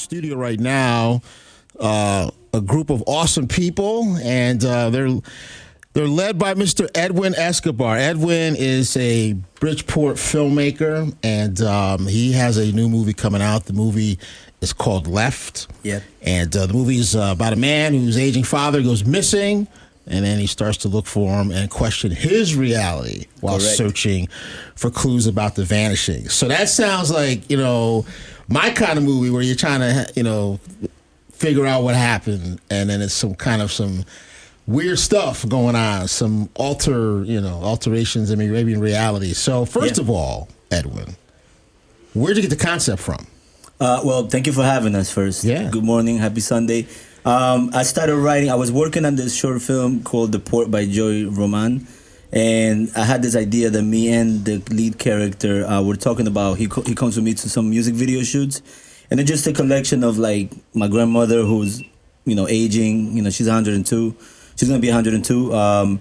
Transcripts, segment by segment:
studio right now a group of awesome people, and they're led by Mr. Edwin Escobar. Edwin is a Bridgeport filmmaker, and he has a new movie coming out. The movie is called Left. Yeah. And the movie is about a man whose aging father goes missing, and then he starts to look for him and question his reality while searching for clues about the vanishing. So that sounds like, my kind of movie where you're trying to, figure out what happened, and then it's some weird stuff going on, some alterations in maybe in reality. So first of all, Edwin, where'd you get the concept from? Well, thank you for having us first. Yeah. Good morning. Happy Sunday. I started writing. I was working on this short film called The Port by Joy Roman. And I had this idea that me and the lead character were talking about. He comes with me to some music video shoots. And it's just a collection of like my grandmother who's, aging. She's 102. She's going to be 102. Wow.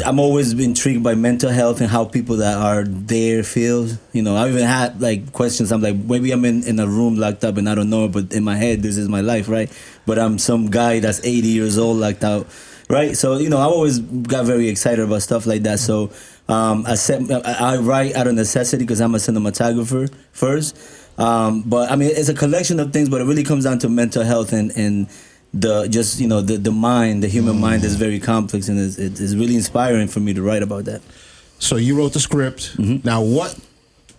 I'm always intrigued by mental health and how people that are there feel. I even had like questions. I'm like, maybe I'm in a room locked up and I don't know it, but in my head, this is my life, right? But I'm some guy that's 80 years old locked out, right? So, I always got very excited about stuff like that. So I write out of necessity because I'm a cinematographer first. But I mean, it's a collection of things, but it really comes down to mental health and the mind, the human mind is very complex, and it's really inspiring for me to write about that. So you wrote the script. Mm-hmm. Now, what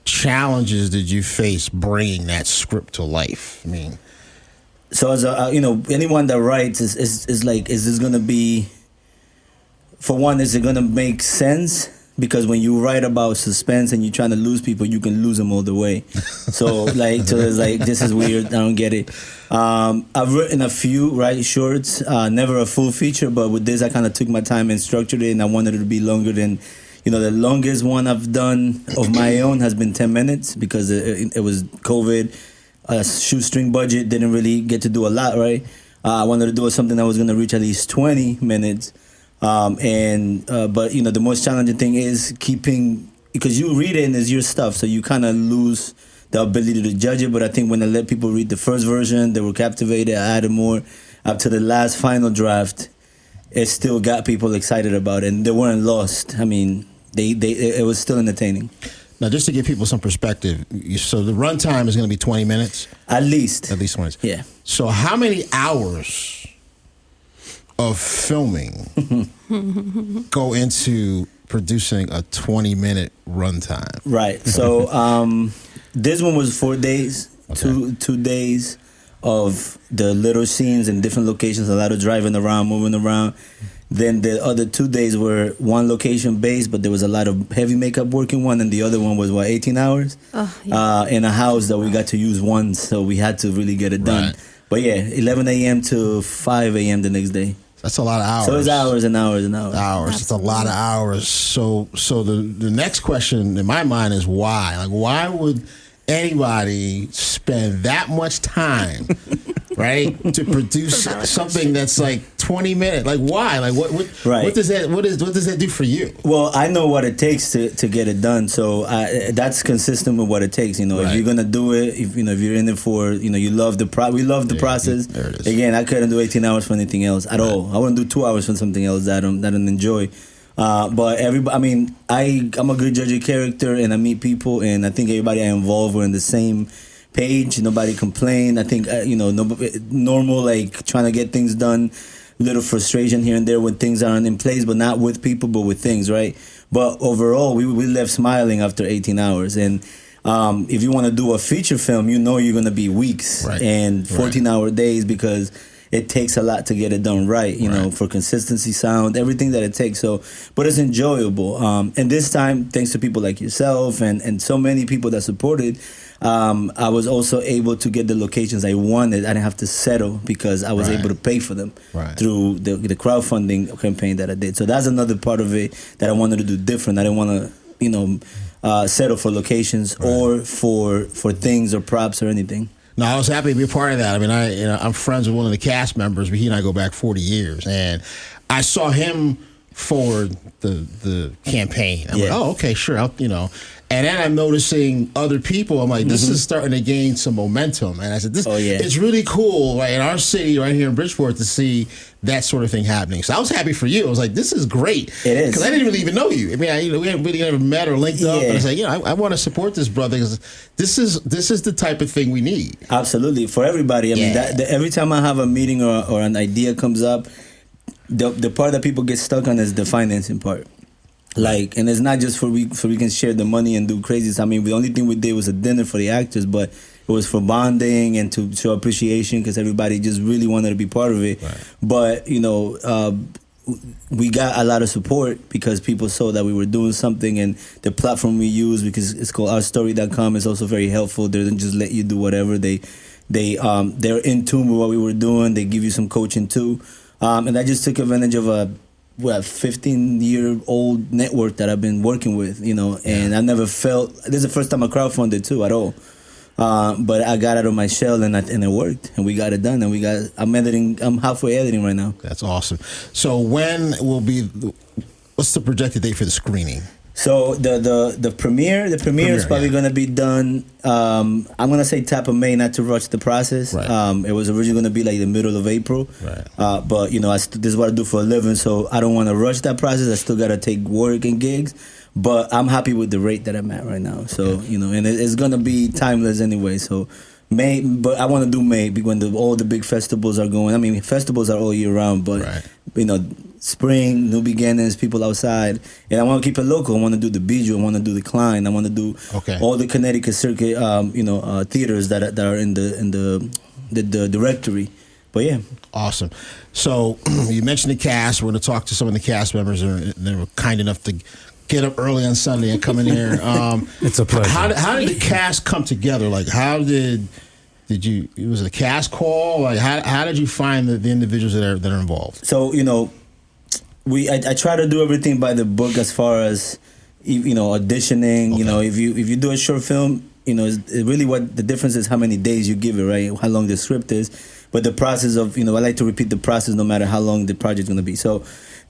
challenges did you face bringing that script to life? I mean, so as anyone that writes is like, is this going to be, for one, is it going to make sense? Because when you write about suspense and you're trying to lose people, you can lose them all the way. So it's like, this is weird. I don't get it. I've written a few shorts, never a full feature, but with this, I kind of took my time and structured it, and I wanted it to be longer than, the longest one I've done of my own has been 10 minutes because it was COVID. A shoestring budget, didn't really get to do a lot, right? I wanted to do something that was going to reach at least 20 minutes. But the most challenging thing is keeping, because you read it and it's your stuff, so you kind of lose the ability to judge it. But I think when I let people read the first version, they were captivated. I added more up to the last final draft. It still got people excited about it, and they weren't lost. I mean, it was still entertaining. Now, just to give people some perspective, so the runtime is going to be 20 minutes? At least 20 minutes. Yeah. So how many hours of filming go into producing a 20-minute runtime? Right. So this one was 4 days, okay. 2 days of the little scenes in different locations, a lot of driving around, moving around. Then the other 2 days were one location based, but there was a lot of heavy makeup work in one, and the other one was 18 hours in a house that we got to use once, so we had to really get it done. Right. But yeah, 11 a.m. to 5 a.m. the next day. That's a lot of hours. So it's hours and hours and hours. Hours. It's a lot of hours. So the next question in my mind is why? Like, why would anybody spend that much time, right, to produce something that's like 20 minutes? Like, why? Like, what does that do for you? Well, I know what it takes to get it done, so that's consistent with what it takes. If you're gonna do it, if you're in it for, you love the we love the process. There it is. Again, I couldn't do 18 hours for anything else at all. I wouldn't do 2 hours for something else that I don't enjoy. But everybody, I mean, I'm a good judge of character, and I meet people, and I think everybody I involve were on the same page. Nobody complained. I think normal, like trying to get things done. Little frustration here and there when things aren't in place, but not with people, but with things, right? But overall, we left smiling after 18 hours. And if you want to do a feature film, you're going to be weeks and 14-hour days because it takes a lot to get it done right, for consistency, sound, everything that it takes. So, but it's enjoyable. And this time, thanks to people like yourself and so many people that supported, I was also able to get the locations I wanted. I didn't have to settle because I was able to pay for them through the crowdfunding campaign that I did. So that's another part of it that I wanted to do different. I didn't want to, settle for locations or for things or props or anything. No, I was happy to be a part of that. I mean, I'm friends with one of the cast members, but he and I go back 40 years, and I saw him forward the campaign. I'm like, oh, okay, sure, And then I'm noticing other people. I'm like, this is starting to gain some momentum. And I said, it's really cool, right, in our city, right here in Bridgeport, to see that sort of thing happening. So I was happy for you. I was like, this is great. It is. Because I didn't really even know you. I mean, we hadn't really never met or linked up. And I said, I want to support this brother because this is the type of thing we need. Absolutely. For everybody. I mean, every time I have a meeting or an idea comes up, the part that people get stuck on is the financing part. Like, and it's not just so we can share the money and do crazy stuff. I mean, the only thing we did was a dinner for the actors, but it was for bonding and to show appreciation because everybody just really wanted to be part of it. Right. But, we got a lot of support because people saw that we were doing something, and the platform we use, because it's called ourstory.com, is also very helpful. They don't just let you do whatever. They're in tune with what we were doing. They give you some coaching too. And I just took advantage of a 15-year-old network that I've been working with, and I never felt, this is the first time I crowdfunded too at all. But I got out of my shell and it worked, and we got it done, and I'm halfway editing right now. That's awesome. So what's the projected date for the screening? So the premiere is probably going to be done. I'm going to say top of May, not to rush the process. Right. It was originally going to be like the middle of April. Right. But this is what I do for a living, so I don't want to rush that process. I still got to take work and gigs, but I'm happy with the rate that I'm at right now. So and it's going to be timeless anyway. So May, but I want to do May when all the big festivals are going. I mean, festivals are all year round, but spring, new beginnings, people outside, and I want to keep it local. I want to do the Bijou, I want to do the Klein, I want to do all the Connecticut circuit, theaters that are in the directory. But yeah, awesome. So you mentioned the cast. We're going to talk to some of the cast members, and they were kind enough to get up early on Sunday and come in here. It's a pleasure. How did the cast come together? Like, how did you? It was a cast call. Like, how did you find the individuals that are involved? So I try to do everything by the book as far as auditioning. Okay. If you do a short film, it's really what the difference is how many days you give it, right? How long the script is. But the process of I like to repeat the process no matter how long the project's going to be. So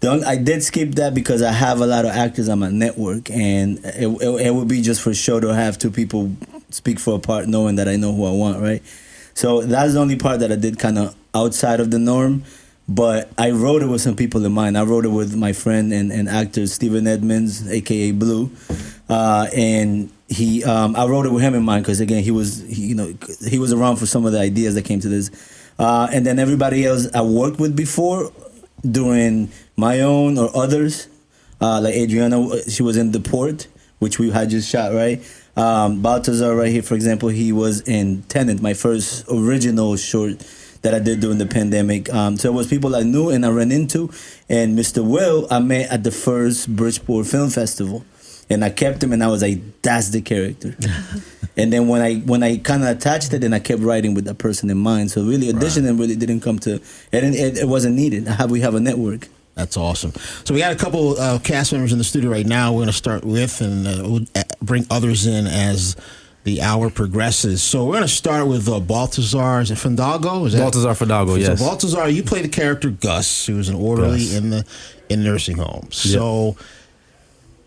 I did skip that because I have a lot of actors on my network, and it would be just for show to have two people speak for a part, knowing that I know who I want, right? So that's the only part that I did kind of outside of the norm. But I wrote it with some people in mind. I wrote it with my friend and actor Steven Edmonds, aka Blue, and I wrote it with him in mind because again he was around for some of the ideas that came to this, and then everybody else I worked with before doing my own or others, like Adriana, she was in The Port, which we had just shot, right? Baltazar right here, for example, he was in Tenet, my first original short that I did during the pandemic. So it was people I knew and I ran into. And Mr. Will, I met at the first Bridgeport Film Festival. And I kept him, and I was like, that's the character. And then when I kind of attached it, then I kept writing with that person in mind. So really, auditioning really didn't come to, it wasn't needed. We have a network. That's awesome. So we got a couple cast members in the studio right now. We're going to start with, and we'll bring others in as the hour progresses. So we're going to start with Baltazar. Is it Fidalgo? Baltazar Fidalgo, yes. So Baltazar, you play the character Gus, who was an orderly in nursing homes. So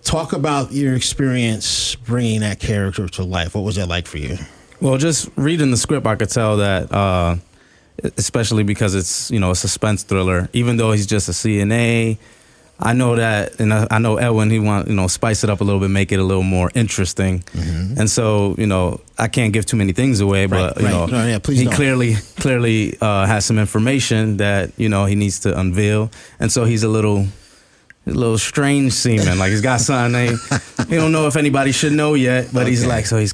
talk about your experience bringing that character to life. What was that like for you? Well, just reading the script, I could tell that, especially because it's a suspense thriller. Even though he's just a CNA, I know that, and I know Edwin, he want spice it up a little bit, make it a little more interesting. Mm-hmm. And so I can't give too many things away, but he clearly has some information that he needs to unveil, and so he's a little strange seeming, like he's got something he don't know if anybody should know yet, but he's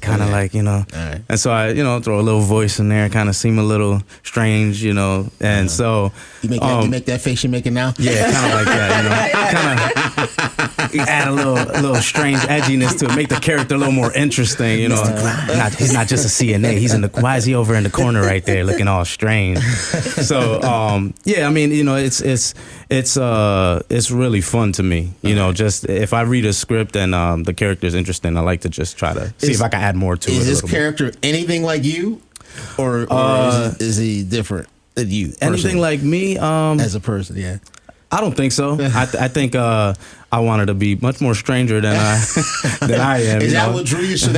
kind of like right. And so I throw a little voice in there, kind of seem a little strange, and so you make that face you're making now, kind of like that, kind of add a little strange edginess to it, make the character a little more interesting, he's not just a CNA, he's why is he over in the corner right there looking all strange? So I mean it's really fun to me, just if I read a script and the character is interesting, I like to just try to see if I can add more to it. Is this character anything like you, or is he different than you? Anything like me? As a person, yeah. I don't think so. I think I wanted to be much more stranger than I am. Is that what drew you? So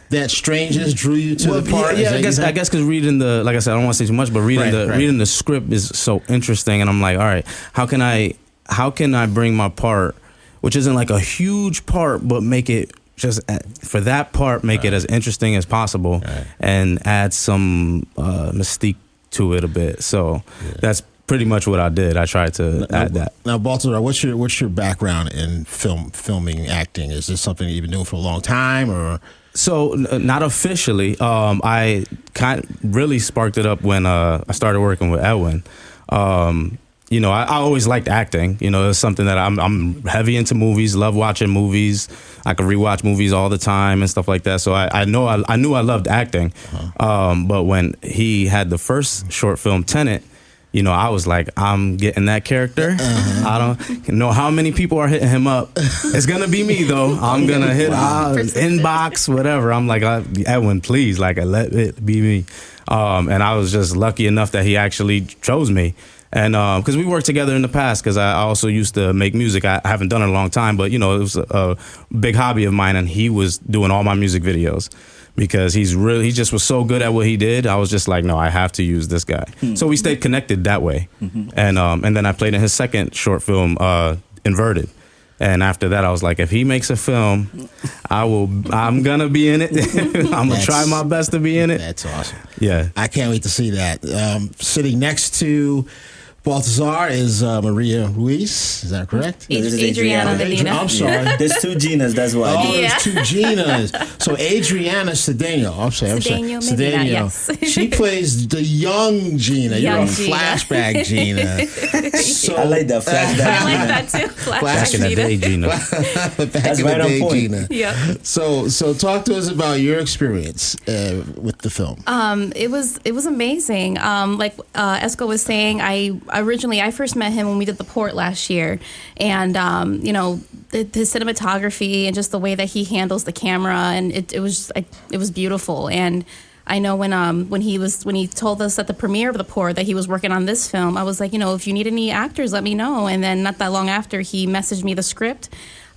that strangeness drew you to the part? Yeah, I guess because reading the, like I said, I don't want to say too much, but reading the script is so interesting, and I'm like, all right, how can I bring my part, which isn't like a huge part, but make it just for that part, make it as interesting as possible, and add some mystique to it a bit. So that's pretty much what I did. I tried to add that. Now, Baltazar, what's your background in filming, acting? Is this something you've been doing for a long time, or? So not officially. I really sparked it up when I started working with Edwin. I always liked acting. It's something that I'm heavy into movies. Love watching movies. I can rewatch movies all the time and stuff like that. So I knew I loved acting. But when he had the first short film, Tenet, I was like, I'm getting that character. I don't know how many people are hitting him up. It's going to be me, though. I'm going to hit inbox, whatever. I'm like, Edwin, please, like, let it be me. And I was just lucky enough that he actually chose me. And because we worked together in the past, because I also used to make music. I haven't done it in a long time, but, it was a big hobby of mine. And he was doing all my music videos. Because he just was so good at what he did. I was just like, no, I have to use this guy. So we stayed connected that way. And then I played in his second short film, Inverted. And after that, I was like, if he makes a film, I'm gonna be in it. I'm gonna try my best to be in it. That's awesome. Yeah, I can't wait to see that. Sitting next to Baltazar is Maria Ruiz. Is that correct? Adriana Medina. I'm sorry. There's two Ginas, that's why. Oh, there's two Ginas. So Adriana Cedeno. I'm sorry. Medina, yes. She plays the young Gina. You're a Gina. flashback Gina. So, I like that flashback. I like that too. back in the day, Gina. That's right on point. Gina. Yeah. So talk to us about your experience with the film. It was amazing. Like Esco was saying, I first met him when we did The Port last year, and his cinematography and just the way that he handles the camera, and it was beautiful. And I know when he told us at the premiere of The Port that he was working on this film, I was like, if you need any actors, let me know. And then not that long after, he messaged me the script.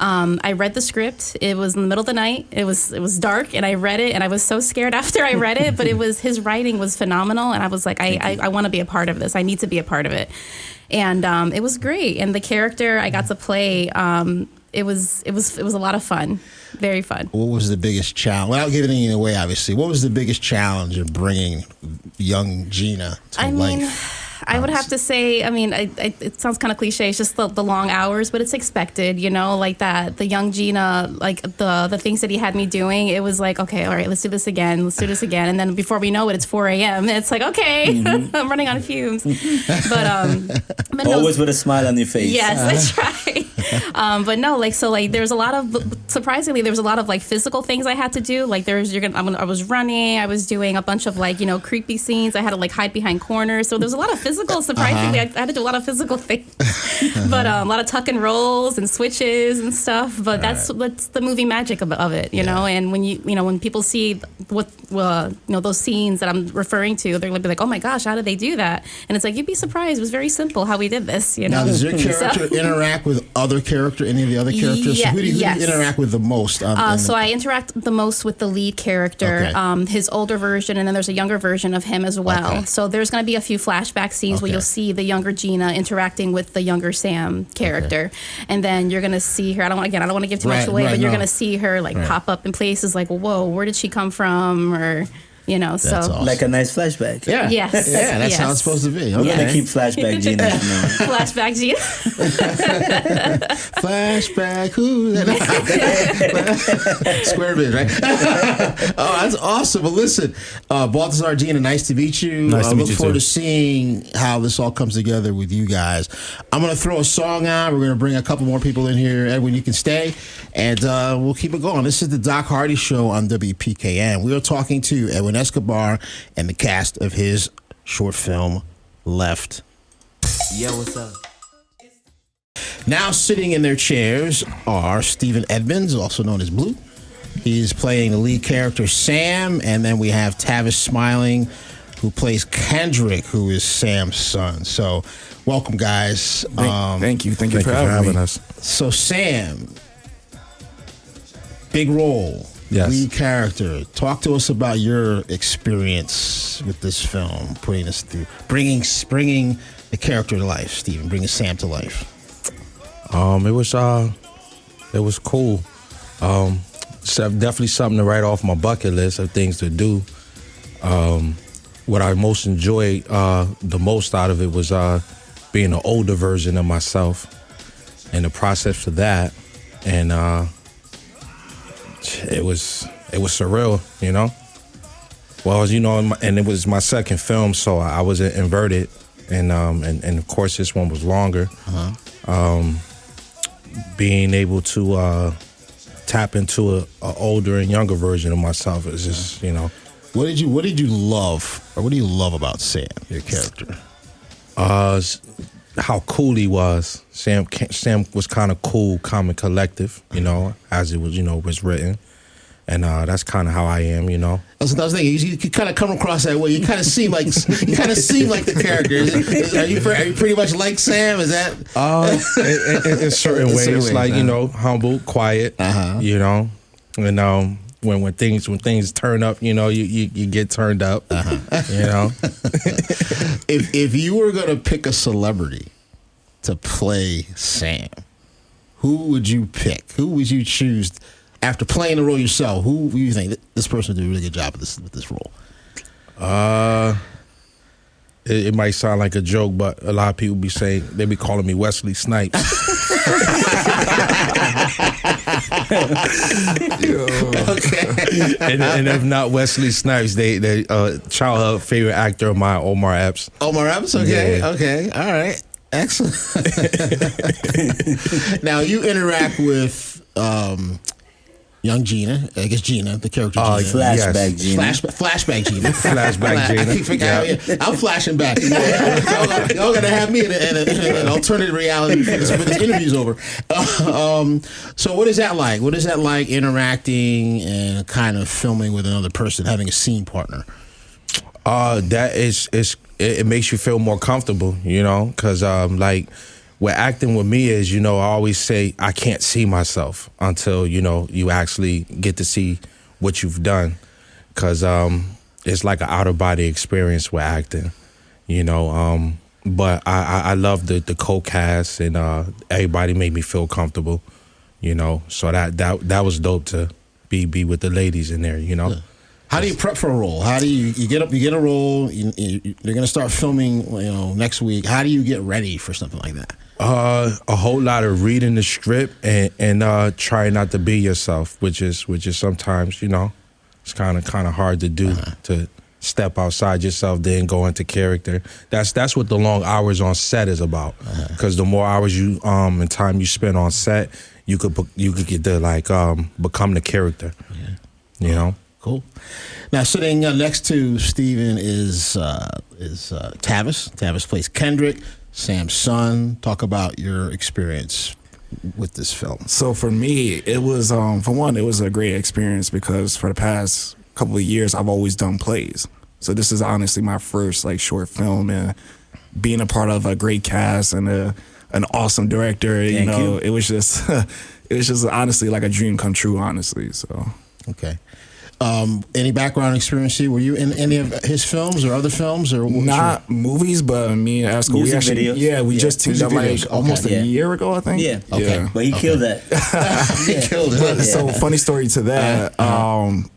I read the script. It was in the middle of the night. It was dark, and I read it, and I was so scared after I read it. But his writing was phenomenal, and I was like, I want to be a part of this. I need to be a part of it, and it was great. And the character I got to play, it was a lot of fun, very fun. What was the biggest challenge? Without giving anything away, obviously, what was the biggest challenge of bringing young Gina to life? I would have to say, it sounds kind of cliche. It's just the long hours, but it's expected, like that. The young Gina, like the things that he had me doing, it was like, okay, all right, let's do this again. Let's do this again. And then before we know it, it's 4 a.m. And it's like, okay, I'm running on fumes. But always with a smile on your face. Yes, that's right. But no, there was a lot of, surprisingly, there was a lot of like physical things I had to do. Like I was running, I was doing a bunch of creepy scenes. I had to like hide behind corners. So there was a lot of physical. Surprisingly, I had to do a lot of physical things, but a lot of tuck and rolls and switches and stuff. But that's the movie magic of it, you know. And when people see those scenes that I'm referring to, they're gonna be like, oh my gosh, how did they do that? And it's like, you'd be surprised. It was very simple how we did this, you know. Now, does your character interact with any of the other characters? Yeah, Who do you interact with the most? So I interact the most with the lead character, his older version, and then there's a younger version of him as well. Okay. So there's going to be a few flashback scenes where you'll see the younger Gina interacting with the younger Sam character, and then you're going to see her. I don't want to give too much away, but you're going to see her pop up in places like, whoa, where did she come from, or. That's so awesome. Like a nice flashback. Yeah. Yes. Yeah, that's how it's supposed to be. I'm gonna keep flashback Gina. Flashback Gina. Flashback. Who? Square bit, right? Oh, that's awesome. Well, listen, Baltazar, Gina, nice to meet you. Nice to meet you. Look forward to seeing how this all comes together with you guys. I'm gonna throw a song on. We're gonna bring a couple more people in here. Edwin, you can stay, and we'll keep it going. This is the Doc Hardy Show on WPKN. We are talking to Edwin Escobar and the cast of his short film Left. Yeah, what's up? Now sitting in their chairs are Stephen Edmonds, also known as Blue. He's playing the lead character Sam, and then we have Tavis Smiling who plays Kendrick, who is Sam's son. So, welcome, guys. Thank you for having us. So, Sam, big role, lead character. Talk to us about your experience with this film, putting us through, bringing the character to life, Stephen, bringing Sam to life. It was cool. So definitely something to write off my bucket list of things to do. What I most enjoyed the most out of it was being an older version of myself and the process for that. And it was surreal, you know. Well, you know, and it was my second film, so I was inverted, and of course this one was longer. Being able to tap into a older and younger version of myself is just, you know. What did you love, or what do you love about Sam, your character? How cool he was. Sam was kind of cool, calm, and collective, you know, as it was, you know, was written. And that's kind of how I am, you know. That's what I was thinking. You kind of come across that way. You kind of seem like the character. Are you pretty much like Sam? Is that? In certain ways, like you know, humble, quiet, you know, and when things turn up, you know, you get turned up, you know. If you were gonna pick a celebrity to play Sam, who would you pick? Who would you choose? After playing the role yourself, who do you think this person did a really good job with this role? It might sound like a joke, but a lot of people they be calling me Wesley Snipes. Okay. and if not Wesley Snipes, they childhood favorite actor of mine, Omar Epps. Omar Epps, okay, Yeah. Okay, all right, excellent. Now you interact with young Gina, I guess Gina, the character Gina. Flashback yes. Gina. Flashback Gina. Flashback Gina. I keep forgetting. I'm flashing back. Y'all gonna have me in an alternative reality when this interview's over. So what is that like? What is that like interacting and kind of filming with another person, having a scene partner? It makes you feel more comfortable, you know, because like what acting with me is, you know, I always say I can't see myself until, you know, you actually get to see what you've done, because it's like an outer body experience with acting, you know. But I love the co-cast, and everybody made me feel comfortable, you know. So that was dope to be with the ladies in there, you know. Yeah. How do you prep for a role? How do you get up? You get a role. They're going to start filming, you know, next week. How do you get ready for something like that? A whole lot of reading the script and trying not to be yourself, which is sometimes, you know, it's kind of hard to do, to step outside yourself, then go into character. That's what the long hours on set is about. Because the more hours you and time you spend on set, you could get to like become the character. Yeah. You know. Cool. Now, sitting next to Steven is Tavis. Tavis plays Kendrick, Sam's son. Talk about your experience with this film. So for me, it was for one, it was a great experience because for the past couple of years, I've always done plays. So this is honestly my first like short film, and being a part of a great cast and an awesome director. You know, it was just honestly like a dream come true. Honestly, so okay. Any background experience here? Were you in any of his films or other films, or not movies? But me and Esco, we actually videos? we just teamed up like almost a year ago, I think. Yeah, okay, but he killed that. He killed it. So funny story to that.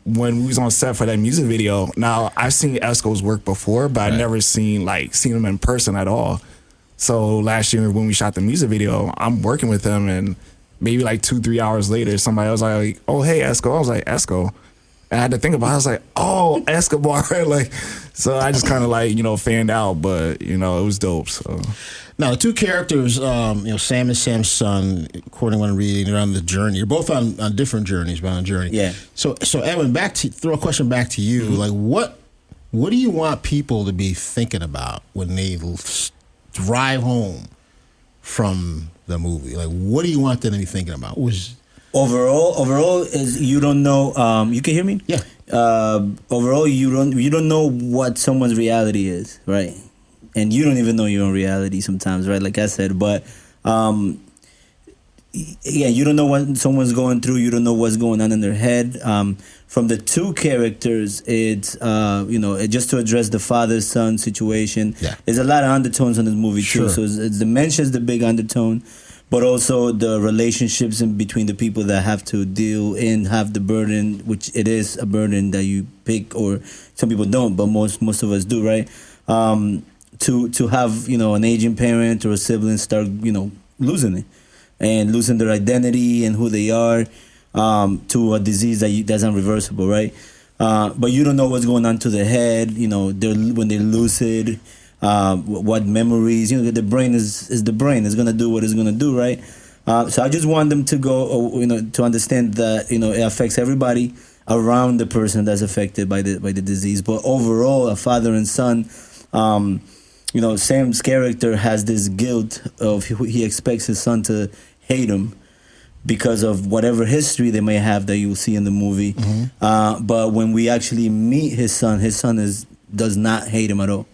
When we was on set for that music video, now I've seen Esco's work before, but I never seen him in person at all. So last year when we shot the music video, I'm working with him, and maybe like 2-3 hours later, somebody was like, "Oh, hey, Esco." I was like, "Esco." I had to think about it. I was like, oh, Escobar. So I just kind of fanned out, but, it was dope. So now the two characters, Sam and Sam's son, according to what I'm reading, they're on the journey. You're both on different journeys, but on a journey. Yeah. So Edwin, throw a question back to you. Mm-hmm. Like, what do you want people to be thinking about when they drive home from the movie? Like, what do you want them to be thinking about? Overall is you don't know. You can hear me? Yeah. Overall, you don't know what someone's reality is, right? And you don't even know your own reality sometimes, right? Like I said, but yeah, you don't know what someone's going through. You don't know what's going on in their head. From the two characters, it's just to address the father-son situation. Yeah. There's a lot of undertones in this movie too. So it's dementia is the big undertone, but also the relationships in between the people that have to deal and have the burden, which it is a burden that you pick, or some people don't, but most of us do, right? To have an aging parent or a sibling start losing it and losing their identity and who they are, to a disease that's unreversible, right? But you don't know what's going on to their head. When they're lucid. What memories, the brain is the brain. It's going to do what it's going to do, right? So I just want them to go, to understand that, it affects everybody around the person that's affected by the disease. But overall, a father and son, Sam's character has this guilt of he expects his son to hate him because of whatever history they may have that you'll see in the movie. Mm-hmm. But when we actually meet his son does not hate him at all.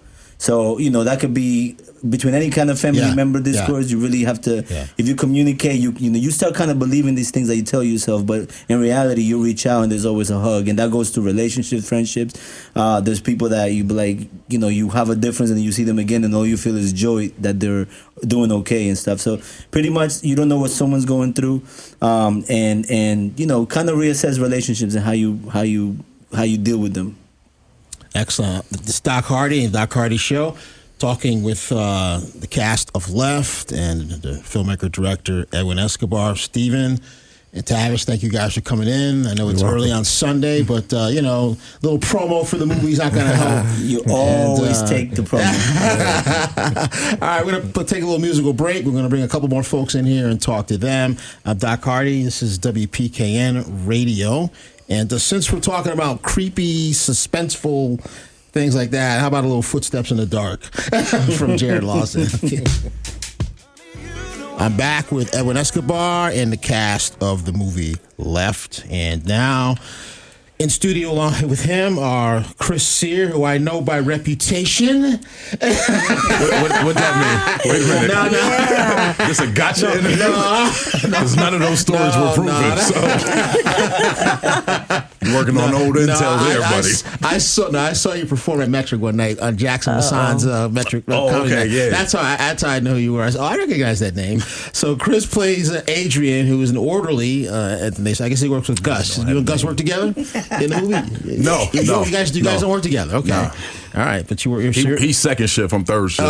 So, that could be between any kind of family member discourse. You really have to, if you communicate, you start kind of believing these things that you tell yourself, but in reality, you reach out and there's always a hug. And that goes to relationships, friendships. There's people that you be like, you have a difference and you see them again and all you feel is joy that they're doing okay and stuff. So pretty much you don't know what someone's going through, and kind of reassess relationships and how you deal with them. Excellent. This is Doc Hardy and Doc Hardy Show, talking with the cast of Left and the filmmaker director Edwin Escobar. Steven and Tavis, thank you guys for coming in. I know it's early on Sunday, but little promo for the movie's not going to help. You always take the promo. All right, we're going to take a little musical break. We're going to bring a couple more folks in here and talk to them. I'm Doc Hardy. This is WPKN Radio. And since we're talking about creepy, suspenseful things like that, how about a little Footsteps in the Dark from Jared Lawson? I'm back with Edwin Escobar and the cast of the movie Left. And now in studio along with him are Chris Sear, who I know by reputation. What that mean? Wait a minute. No. This a gotcha interview? Because none of those stories were proven. So. You're working on old intel there, buddy. I saw you perform at Metric one night on Jackson Massan's Metric. Okay, yeah. That's how I know who you were. I said, I recognize that name. So Chris plays Adrian, who is an orderly at the base. I guess he works with Gus. You and Gus work together in the movie? No. You guys don't work together? Okay. No. All right, but he's second shift, I'm third shift,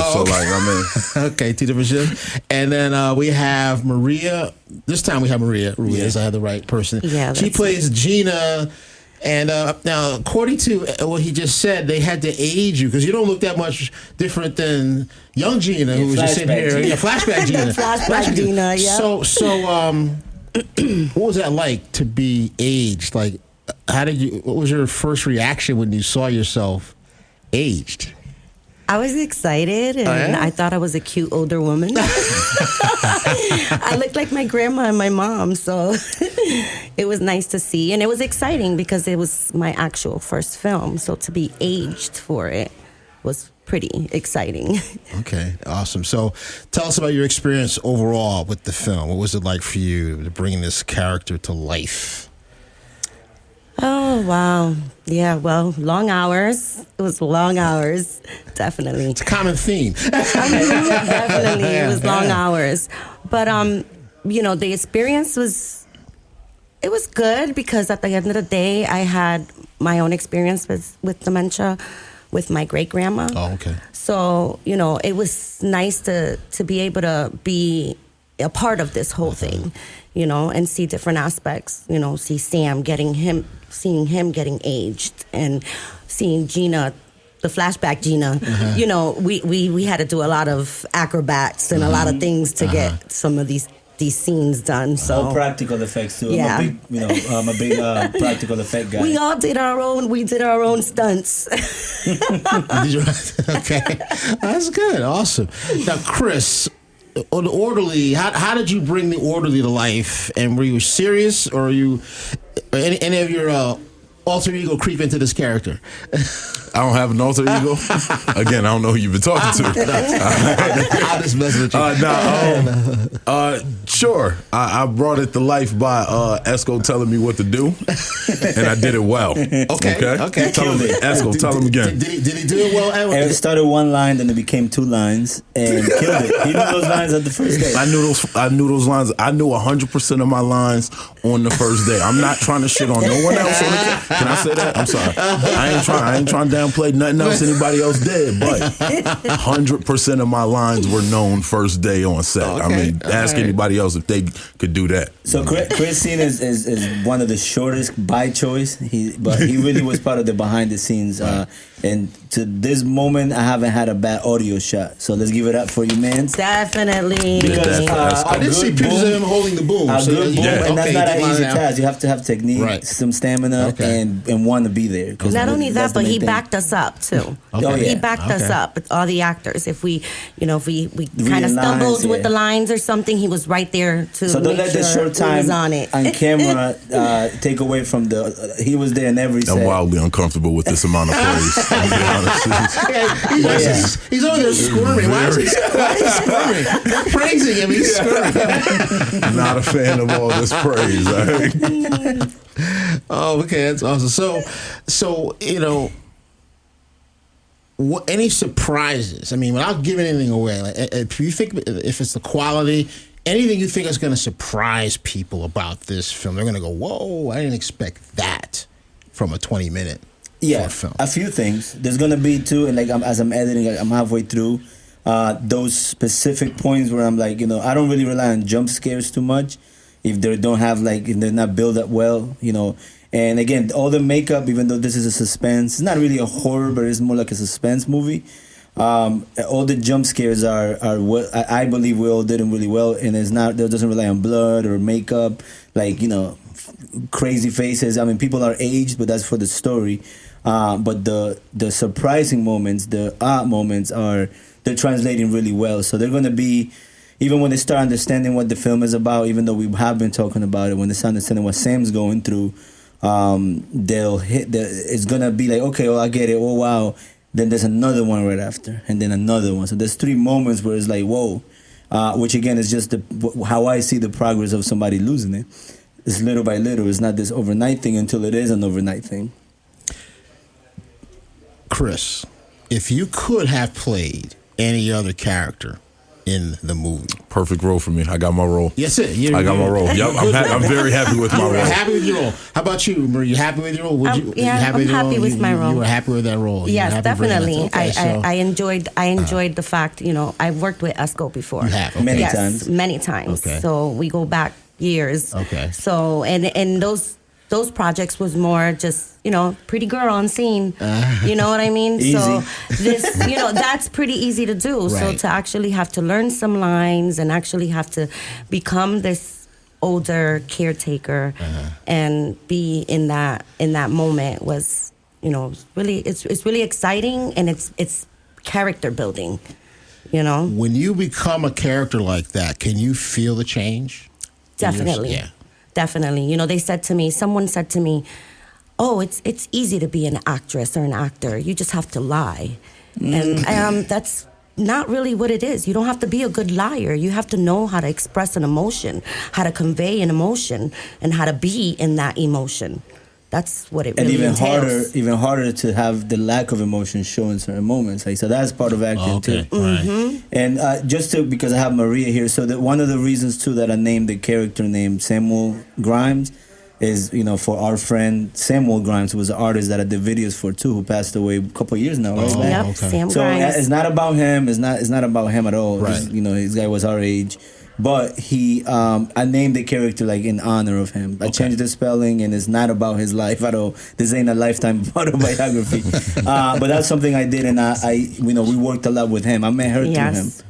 okay, two different shifts. And then we have Maria. This time we have Maria Ruiz. I had the right person. Yeah, she plays Gina. And now, according to what he just said, they had to age you because you don't look that much different than young Gina, who was just sitting here. Yeah, flashback Gina. flashback Gina. Yeah. So, what was that like to be aged? Like, what was your first reaction when you saw yourself aged? I was excited, and I thought I was a cute older woman. I looked like my grandma and my mom, so it was nice to see. And it was exciting because it was my actual first film, so to be aged for it was pretty exciting. Okay, awesome. So tell us about your experience overall with the film. What was it like for you to bring this character to life? Oh, wow. Yeah, well, long hours. It was long hours, definitely. It's a common theme. Definitely, it was long hours. But, the experience was good because at the end of the day, I had my own experience with dementia with my great-grandma. Oh, okay. So, it was nice to be able to be a part of this whole thing, and see different aspects, see seeing him getting aged and seeing Gina, the flashback Gina. We had to do a lot of acrobats and a lot of things to get some of these scenes done. So all practical effects too. Yeah. I'm a big practical effect guy. We all did our own stunts. Okay, that's good. Awesome. Now, Chris, on the orderly, how did you bring the orderly to life? And were you serious, or are you any of your alter ego creep into this character? I don't have an alter ego. Again, I don't know who you've been talking to. I just mess with you. Sure. I brought it to life by Esco telling me what to do, and I did it well. Okay. Tell him, Esco, tell him again. Did he do it well, Edwin? And it started one line, then it became 2 lines, and killed it. He knew those lines at the first day. I knew those lines. I knew 100% of my lines on the first day. I'm not trying to shit on no one else. Can I say that? I'm sorry. I ain't trying to downplay nothing else anybody else did, but 100% of my lines were known first day on set. Okay. I mean, ask anybody else if they could do that. So Chris scene is one of the shortest by choice. But he really was part of the behind the scenes. And to this moment, I haven't had a bad audio shot. So let's give it up for you, man. Definitely. Because I did see pictures of him holding the boom. A good boom, and that's not an easy out. task. You have to have technique, some stamina, and want to be there. Not only that, but he backed us up too. Okay. He backed us up, all the actors. If we kind of Reading stumbled lines, with the lines or something, he was right there to So don't make let the sure short he time was on it. on camera take away from the. He was there in every set. I'm wildly uncomfortable with this amount of praise. I'll be honest. He's over there squirming. Why is he squirming? They're praising him. He's squirming. Not a fan of all this praise. All right? Oh, okay, that's awesome. So any surprises? I mean, without giving anything away, like, if you think if it's the quality, anything you think is going to surprise people about this film, they're going to go, "Whoa, I didn't expect that from a 20-minute." Film. A few things. There's gonna be too, and like as I'm editing, I'm halfway through. Those specific points where I'm like, I don't really rely on jump scares too much. If they don't have if they're not built up well, And again, all the makeup, even though this is a suspense, it's not really a horror, but it's more like a suspense movie. All the jump scares are what I believe we all did them really well, and it doesn't rely on blood or makeup, crazy faces. I mean, people are aged, but that's for the story. But the surprising moments, the moments they're translating really well. So they're going to be, even when they start understanding what the film is about, even though we have been talking about it, when they start understanding what Sam's going through, it's going to be like, okay, I get it. Oh, wow. Then there's another one right after, and then another one. So there's 3 moments where it's like, whoa, which again is just how I see the progress of somebody losing it. It's little by little. It's not this overnight thing until it is an overnight thing. Chris, if you could have played any other character in the movie, Perfect role for me. I got my role. yes, it. I got my role. Yep, I'm very happy with my You were role. happy with your role. How about you, Marie? You happy with your role? I'm happy with my role. You were happy with that role. You were Yes, happy bringing definitely. that. Okay, so- I enjoyed the fact, I've worked with Esco before. You have, okay. Many Yes, times. many times. Okay. So we go back years. Okay. So and those projects was more just, pretty girl on scene. You know what I mean? Easy. So this, that's pretty easy to do. So Right. to actually have to learn some lines and actually have to become this older caretaker and be in that moment was, really it's really exciting, and it's character building, When you become a character like that, can you feel the change? Definitely. Yeah. Definitely. Someone said to me, "Oh, it's easy to be an actress or an actor. You just have to lie." And that's not really what it is. You don't have to be a good liar. You have to know how to express an emotion, how to convey an emotion, and how to be in that emotion. That's what it And really even entails. harder to have the lack of emotion show in certain moments. So that's part of acting too. Right. And because I have Maria here, so that one of the reasons too that I named the character named Samuel Grimes is, for our friend Samuel Grimes, who was an artist that I did videos for too, who passed away a couple of years now, right? Oh, Yep, okay. Sam So Grimes. it's not about him. It's not about him at all. Right. Just, his guy was our age. But I named the character in honor of him. I changed the spelling, and it's not about his life at all. This ain't a Lifetime autobiography. But that's something I did, and we worked a lot with him. I met her through him. Yes.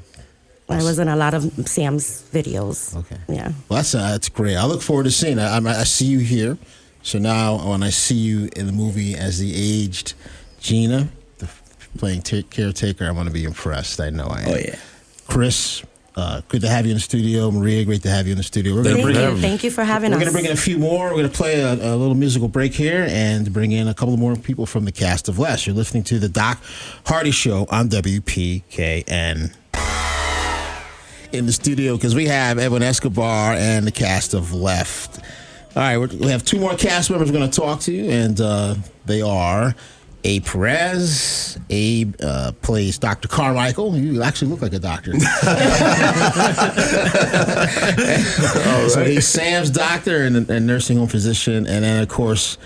I was in a lot of Sam's videos. Okay. Yeah. Well, that's great. I look forward to seeing it. I see you here. So now when I see you in the movie as the aged Gina, playing caretaker, I'm going to be impressed. I know I am. Oh, yeah. Chris, Good to have you in the studio, Maria. Great to have you in the studio. We're gonna Thank you for having us. We're going to bring in a few more. We're going to play a little musical break here and bring in a couple more people from the cast of Less. You're listening to the Doc Hardy Show on WPKN. In the studio, because we have Edwin Escobar and the cast of Left. All right, we have two more cast members we're going to talk to, and they are Abe Perez. Abe plays Dr. Carmichael. You actually look like a doctor. So he's Sam's doctor and nursing home physician. And then, of course,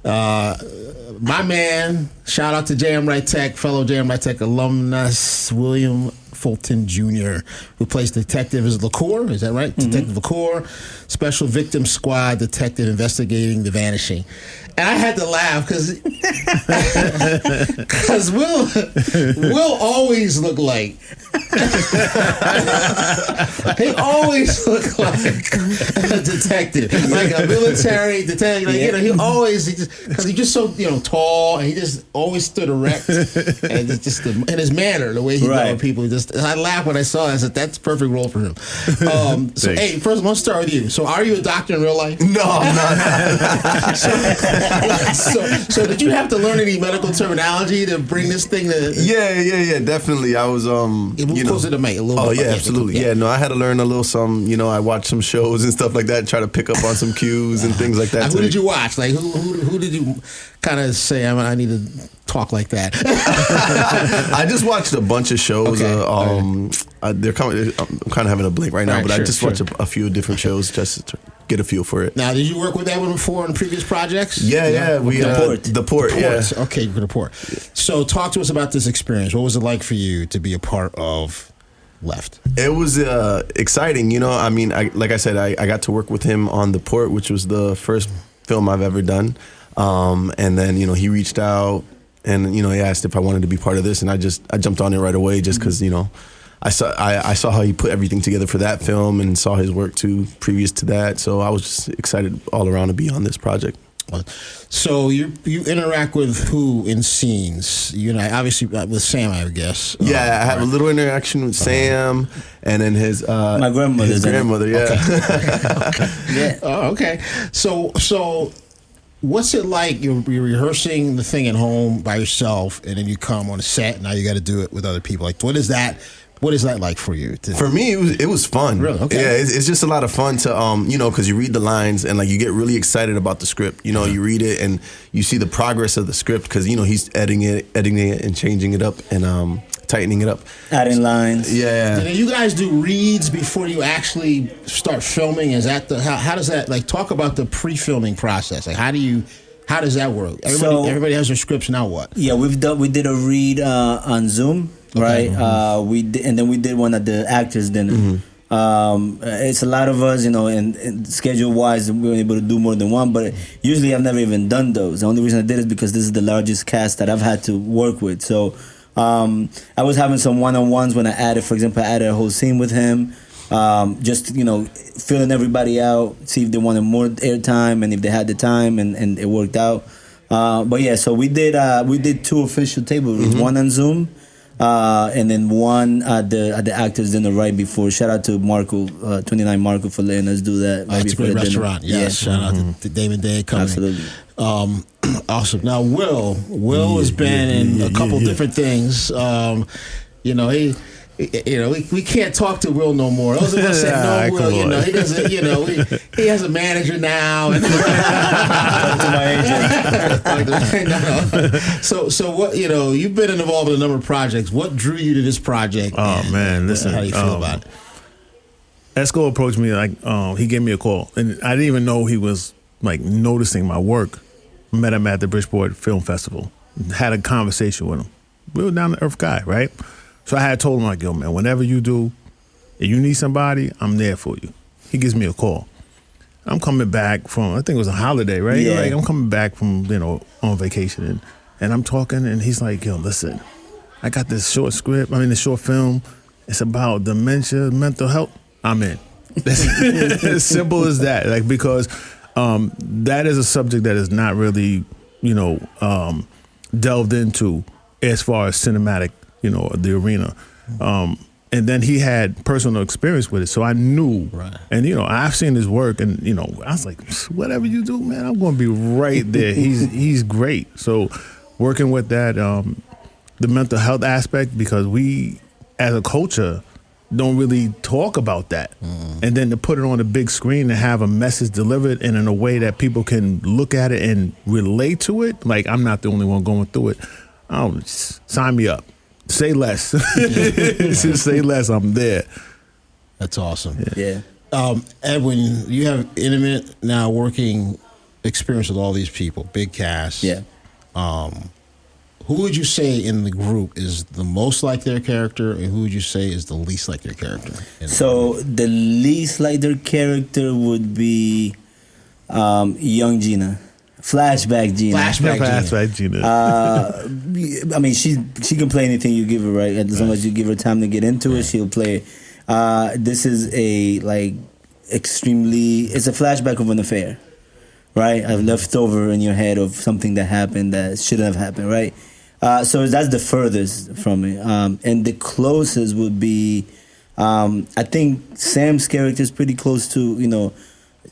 my man, shout out to JM Wright Tech, fellow JM Wright Tech alumnus, William Fulton Jr., who plays Detective as LaCour. Is that right? Mm-hmm. Detective LaCour, Special Victim Squad detective investigating the vanishing. And I had to laugh because Will always look like he always looked like a detective, like a military detective. Like, he always because he's just so tall, and he just always stood erect, and it's just in his manner, the way he dealt with people. I laughed when I saw it. I said that's a perfect role for him. So hey, first let's start with you. So are you a doctor in real life? No, I'm not. So did you have to learn any medical terminology to bring this thing to? Yeah, definitely. I was closer to Mike a little bit. Oh yeah, absolutely. Yeah, no, I had to learn a little some. I watched some shows and stuff like that, try to pick up on some cues and things like that. Who did you watch? Like who did you kind of say I need to talk like that? I just watched a bunch of shows. Okay. They're coming. I'm kind of having a blank right now, but I just watched a few different shows just to get a feel for it. Now, did you work with Edwin before in previous projects? Yeah. We the port. Yeah. Okay, the port. So, talk to us about this experience. What was it like for you to be a part of Left? It was exciting. I mean, like I said, I got to work with him on the port, which was the first film I've ever done. And then he reached out and he asked if I wanted to be part of this, and I jumped on it right away just because I saw how he put everything together for that film and saw his work too previous to that. So I was just excited all around to be on this project. So you interact with who in scenes? Obviously with Sam, I would guess. Yeah, I have a little interaction with Sam, and then his my grandmother. His grandmother, yeah. Okay. Yeah. Oh, okay. So what's it like? You're rehearsing the thing at home by yourself, and then you come on a set, and now you got to do it with other people. Like, what is that? What is that like for you? For me, it was fun. Really? Okay. Yeah, it's just a lot of fun to because you read the lines and you get really excited about the script. You read it and you see the progress of the script because he's editing it and changing it up and tightening it up, adding lines. Yeah. And you guys do reads before you actually start filming. Is that how does that talk about the pre-filming process? Like how does that work? Everybody has their scripts now. What? Yeah, we did a read on Zoom. Okay. Right, we did one at the actors dinner. Mm-hmm. It's a lot of us, and schedule wise, we were able to do more than one. But usually, I've never even done those. The only reason I did is because this is the largest cast that I've had to work with. So I was having some one-on-ones when I added a whole scene with him. Just filling everybody out, see if they wanted more airtime and if they had the time, and it worked out. But yeah, so we did 2 official table reads, one on Zoom. And then one at the actors dinner right before. Shout out to Marco, 29 Marco, for letting us do that. It's a great restaurant. Yes. Shout out to Damon Day coming. Absolutely. Awesome. Now Will has been in a couple different things. We can't talk to Will no more. Those of us that know Will, he doesn't. He has a manager now. And So what? You've been involved in a number of projects. What drew you to this project? Oh man, listen. How do you feel about it? Esco approached me he gave me a call, and I didn't even know he was noticing my work. Met him at the Bridgeport Film Festival. Had a conversation with him. Real down to earth guy, right? So I had told him, yo, man, whenever you do, if you need somebody, I'm there for you. He gives me a call. I'm coming back from, I think it was a holiday, right? Yeah. I'm coming back from, on vacation. And I'm talking, and he's like, yo, listen, I got this short film. It's about dementia, mental health. I'm in. That's as simple as that. Because that is a subject that is not really, delved into as far as cinematic, the arena. And then he had personal experience with it, so I knew. Right. And I've seen his work, and I was like, whatever you do, man, I'm going to be right there. He's great. So working with that, the mental health aspect, because we as a culture don't really talk about that, and then to put it on a big screen and have a message delivered and in a way that people can look at it and relate to it. Like, I'm not the only one going through it. Sign me up. Say less. Just say less. I'm there. That's awesome. Yeah. Edwin, you have intimate now working experience with all these people, big cast. Yeah. Who would you say in the group is the most like their character, and who would you say is the least like their character? So the least like their character would be young Gina. Flashback Gina. Flashback Gina. I mean, she can play anything you give her, right? As long as you give her time to get into it, she'll play it. This is it's a flashback of an affair, right? I've left over in your head of something that happened that shouldn't have happened, right? So that's the furthest from it. And the closest would be, I think Sam's character is pretty close to,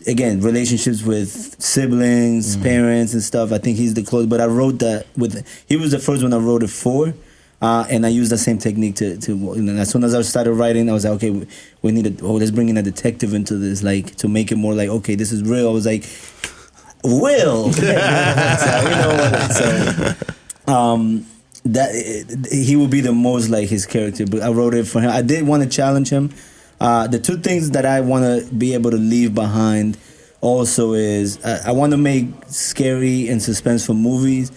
again, relationships with siblings, parents, and stuff. I think he's the close. But I wrote that he was the first one I wrote it for, and I used the same technique to as soon as I started writing, I was like, okay, we need let's bring in a detective into this, like, to make it more like, okay, this is real. I was like, Will, that he would be the most like his character. But I wrote it for him. I did want to challenge him. The two things that I want to be able to leave behind also is I want to make scary and suspenseful movies,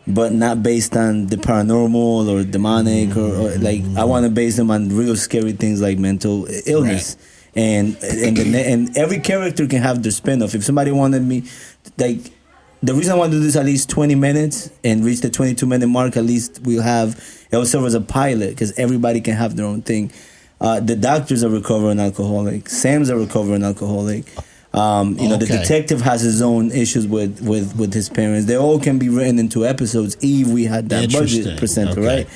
but not based on the paranormal or demonic or like, I want to base them on real scary things like mental illness. Right. And every character can have their spin-off. If somebody wanted me, like, the reason I want to do this at least 20 minutes and reach the 22-minute mark, at least it'll serve as a pilot, because everybody can have their own thing. The doctor's a recovering alcoholic. Sam's a recovering alcoholic. The detective has his own issues with his parents. They all can be written into episodes if we had that budget percent, right?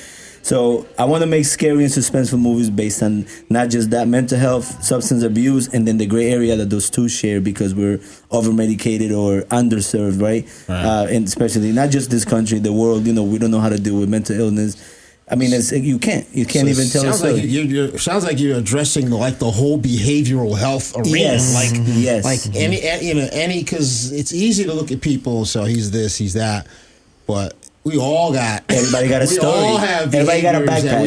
So I want to make scary and suspenseful movies based on not just that, mental health, substance abuse, and then the gray area that those two share, because we're over-medicated or underserved, right? And especially not just this country, the world, we don't know how to deal with mental illness. I mean, you can't even tell a story. Sounds like you're addressing the whole behavioral health arena. Yes. Like any, because it's easy to look at people. So he's this, he's that, but everybody got a story. We all have everybody got a backpack that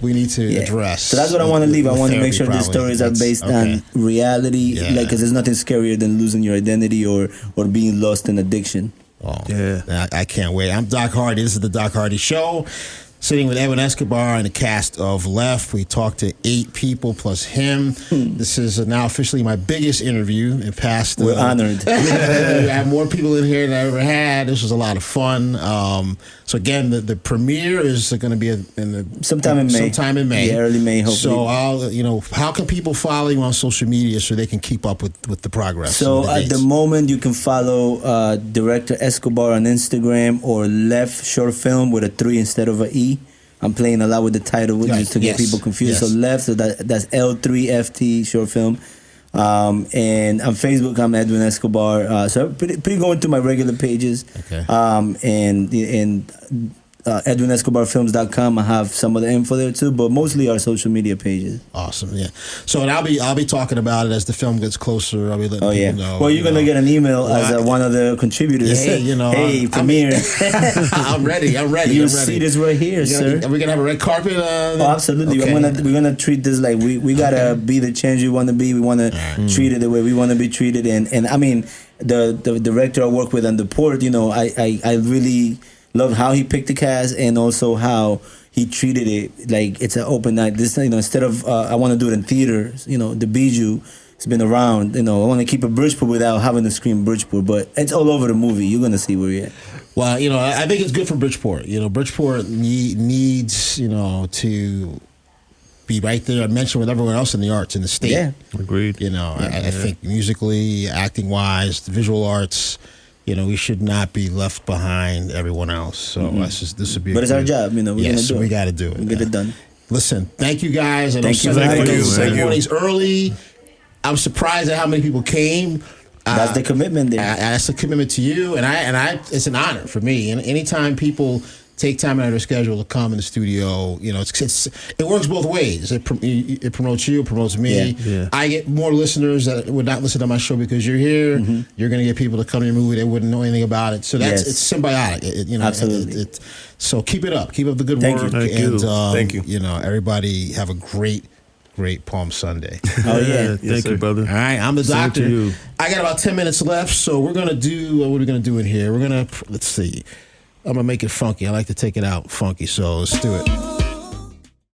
we need to address. So that's what I want to leave. I want to make sure the stories are based on reality, because there's nothing scarier than losing your identity or being lost in addiction. Oh, yeah. I can't wait. I'm Doc Hardy. This is the Doc Hardy Show. Sitting with Edwin Escobar and the cast of Left. We talked to 8 people plus him. This is now officially my biggest interview in past. We're honored. I have more people in here than I ever had. This was a lot of fun. So again, the premiere is going to be sometime in May. Yeah, early May, hopefully. So how can people follow you on social media so they can keep up with the progress? So at the moment, you can follow Director Escobar on Instagram, or Left Short Film with a 3 instead of an E. I'm playing a lot with the title just to get people confused. So Left, so that's L3FT Short Film. And on Facebook, I'm Edwin Escobar. So pretty going through my regular pages. Okay. And EdwinEscobarFilms.com. I have some of the info there too, but mostly our social media pages. Awesome, yeah. So, and I'll be talking about it as the film gets closer. I'll be letting people know. Well, you're gonna get an email as one of the contributors. Yeah, hey, premiere. I'm ready. You see this right here, sir. Are we gonna have a red carpet? Absolutely. Okay. We're gonna treat this like we gotta be the change we want to be. We want to treat it the way we want to be treated. And I mean, the director I work with on the port, I really love how he picked the cast, and also how he treated it like it's an open night. This, instead of I want to do it in theaters. The Bijou has been around. I want to keep it Bridgeport without having to scream Bridgeport, but it's all over the movie. You're gonna see where we're at. Well, I think it's good for Bridgeport. Bridgeport needs to be right there. I mentioned with everyone else in the arts in the state. Yeah, agreed. I think musically, acting wise, the visual arts. We should not be left behind everyone else. So this would be. But it's our job. We're gonna do it. We got to do it. We get it done. Listen, thank you guys. I know Thank you. Sunday Thank mornings- you. Sunday Thank you. mornings early. I'm surprised at how many people came. That's the commitment there. That's a commitment to you, and I. It's an honor for me. And anytime people take time out of their schedule to come in the studio, you know, it works both ways. It promotes you, it promotes me. Yeah. I get more listeners that would not listen to my show because you're here. You're going to get people to come to your movie. They wouldn't know anything about it. So that's it's symbiotic. You know, Absolutely. So keep it up. Keep up the good Thank work. you. Thank you. And, Thank you. You know, everybody have a great Palm Sunday. Oh yeah. Thank you, brother. All right, I'm the Same doctor. to you. I got about 10 minutes left, so we're gonna do what are we gonna do in here? We're gonna let's see. I'm gonna make it funky. I like to take it out funky, so let's do it.